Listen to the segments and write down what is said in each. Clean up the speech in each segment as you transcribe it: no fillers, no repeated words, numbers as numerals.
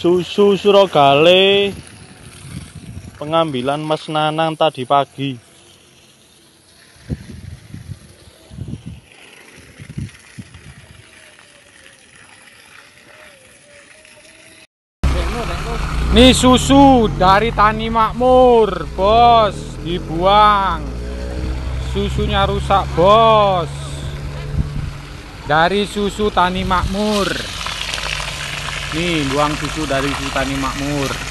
Susu Surogale pengambilan Mas Nanang tadi pagi. Nih susu dari Tani Makmur, bos, dibuang. Susunya rusak, bos. Dari susu Tani Makmur. Nih, buang susu dari susu Tani Makmur.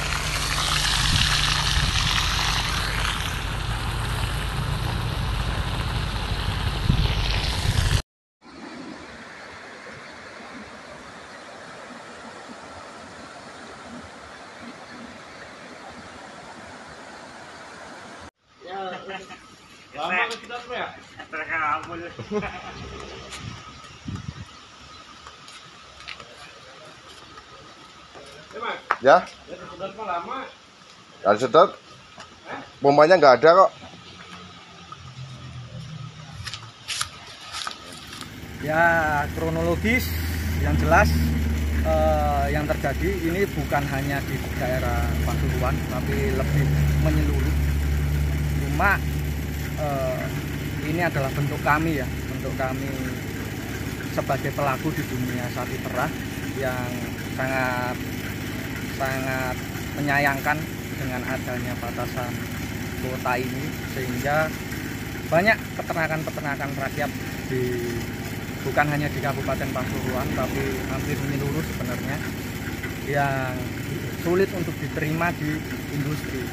Lama kita ya? Terkabul. Ya? Dari sedot. Pompanya nggak ada kok. Ya, kronologis yang jelas yang terjadi ini bukan hanya di daerah Pasuruan, tapi lebih menyeluruh. Cuma ini adalah bentuk kami sebagai pelaku di dunia sapi perah yang sangat menyayangkan dengan adanya batasan kuota ini, sehingga banyak peternakan rakyat bukan hanya di Kabupaten Pasuruan tapi hampir menyeluruh sebenarnya yang sulit untuk diterima di industri.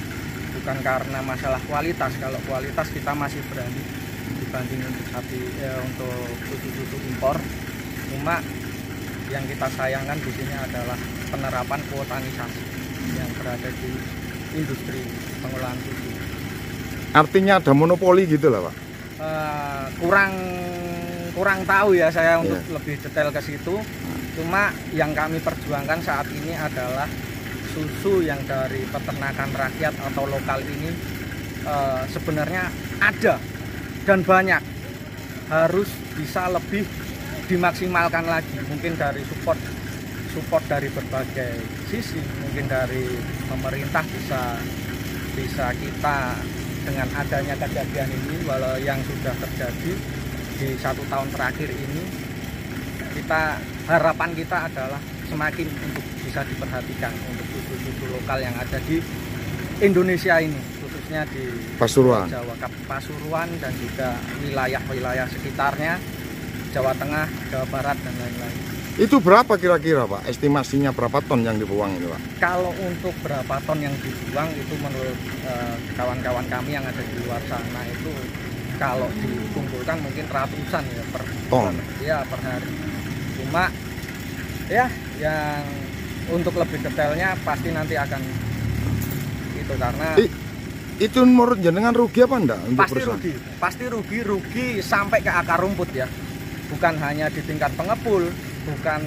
Bukan karena masalah kualitas, kalau kualitas kita masih berani dibanding untuk susu impor. Cuma yang kita sayangkan di sini adalah penerapan kuotanisasi yang berada di industri pengolahan susu. Artinya ada monopoli gitu lah, Pak? Kurang tahu ya saya untuk lebih detail ke situ. Cuma yang kami perjuangkan saat ini adalah susu yang dari peternakan rakyat atau lokal ini sebenarnya ada dan banyak, harus bisa lebih dimaksimalkan lagi, mungkin dari support dari berbagai sisi, mungkin dari pemerintah bisa kita dengan adanya kejadian ini, walau yang sudah terjadi di 1 tahun terakhir ini, harapan kita adalah semakin untuk bisa diperhatikan untuk susu-susu lokal yang ada di Indonesia ini, khususnya di Pasuruan, Jawa, Pasuruan dan juga wilayah-wilayah sekitarnya, Jawa Tengah, Jawa Barat dan lain-lain. Itu berapa kira-kira, Pak? Estimasinya berapa ton yang dibuang ini, Pak? Kalau untuk berapa ton yang dibuang itu menurut kawan-kawan kami yang ada di luar sana itu kalau dikumpulkan mungkin ratusan ya per ton. Ya, per hari. Cuma ya yang untuk lebih detailnya pasti nanti akan itu, karena itu menurut jenengan rugi apa enggak untuk pasti rugi sampai ke akar rumput ya, bukan hanya di tingkat pengepul, bukan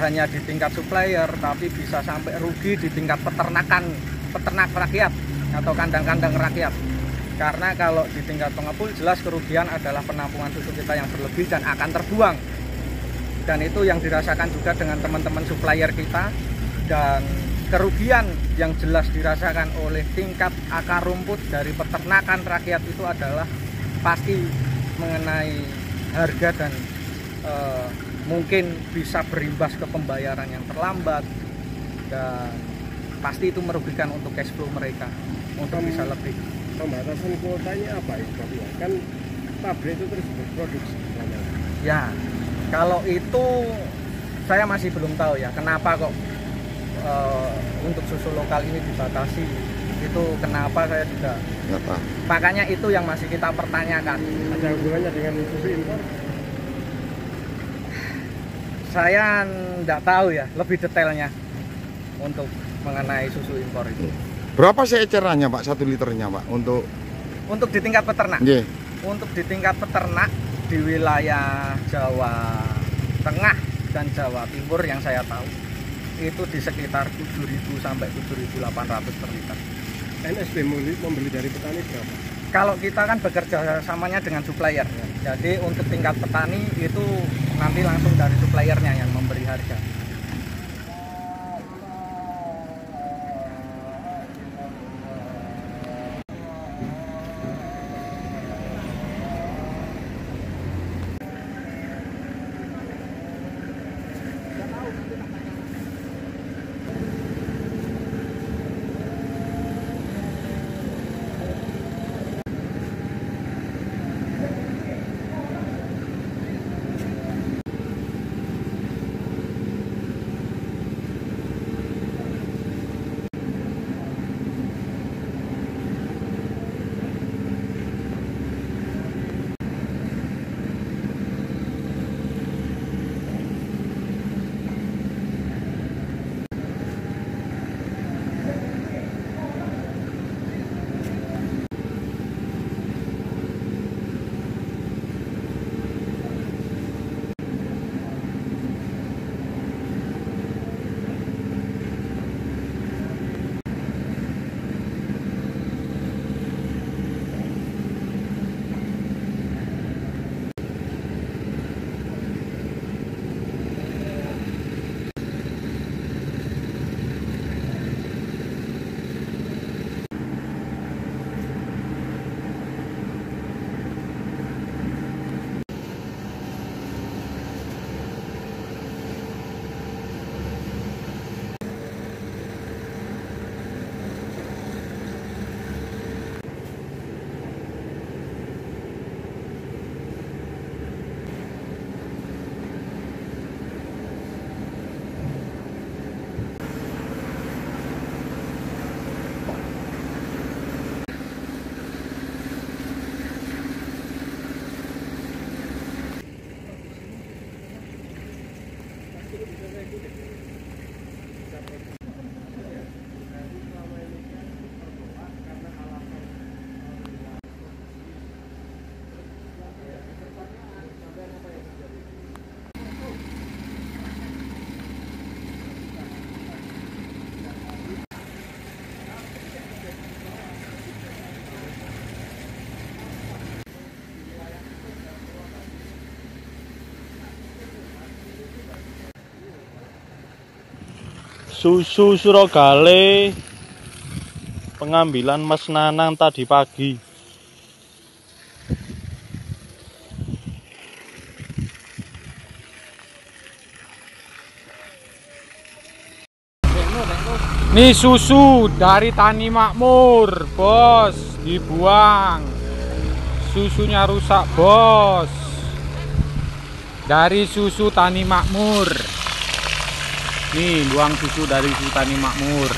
hanya di tingkat supplier, tapi bisa sampai rugi di tingkat peternak rakyat atau kandang-kandang rakyat. Karena kalau di tingkat pengepul jelas kerugian adalah penampungan susu kita yang berlebih dan akan terbuang. Dan itu yang dirasakan juga dengan teman-teman supplier kita, dan kerugian yang jelas dirasakan oleh tingkat akar rumput dari peternakan rakyat itu adalah pasti mengenai harga dan mungkin bisa berimbas ke pembayaran yang terlambat, dan pasti itu merugikan untuk cash flow mereka untuk bisa lebih. Pembatasan kuotanya apa itu? Kan pabrik itu terus berproduksi. Ya, kalau itu saya masih belum tahu ya kenapa kok untuk susu lokal ini dibatasi. Itu kenapa saya juga nggak tahu. Makanya itu yang masih kita pertanyakan. Ada hubungannya dengan susu impor? Saya nggak tahu ya lebih detailnya untuk mengenai susu impor itu. Berapa sih ecerannya, Pak, 1 liternya, Pak, untuk di tingkat peternak? Yeah. Untuk di tingkat peternak di wilayah Jawa Tengah dan Jawa Timur yang saya tahu itu di sekitar 7.000 sampai 7.800 per liter. NSB membeli dari petani berapa? Kalau kita kan bekerja samanya dengan supplier, jadi untuk tingkat petani itu nanti langsung dari suppliernya yang memberi harga. Susu Surogale pengambilan Mas Nanang tadi pagi. Nih susu dari Tani Makmur, bos, dibuang. Susunya rusak, bos. Dari susu Tani Makmur. Nih, buang susu dari susu Tani Makmur.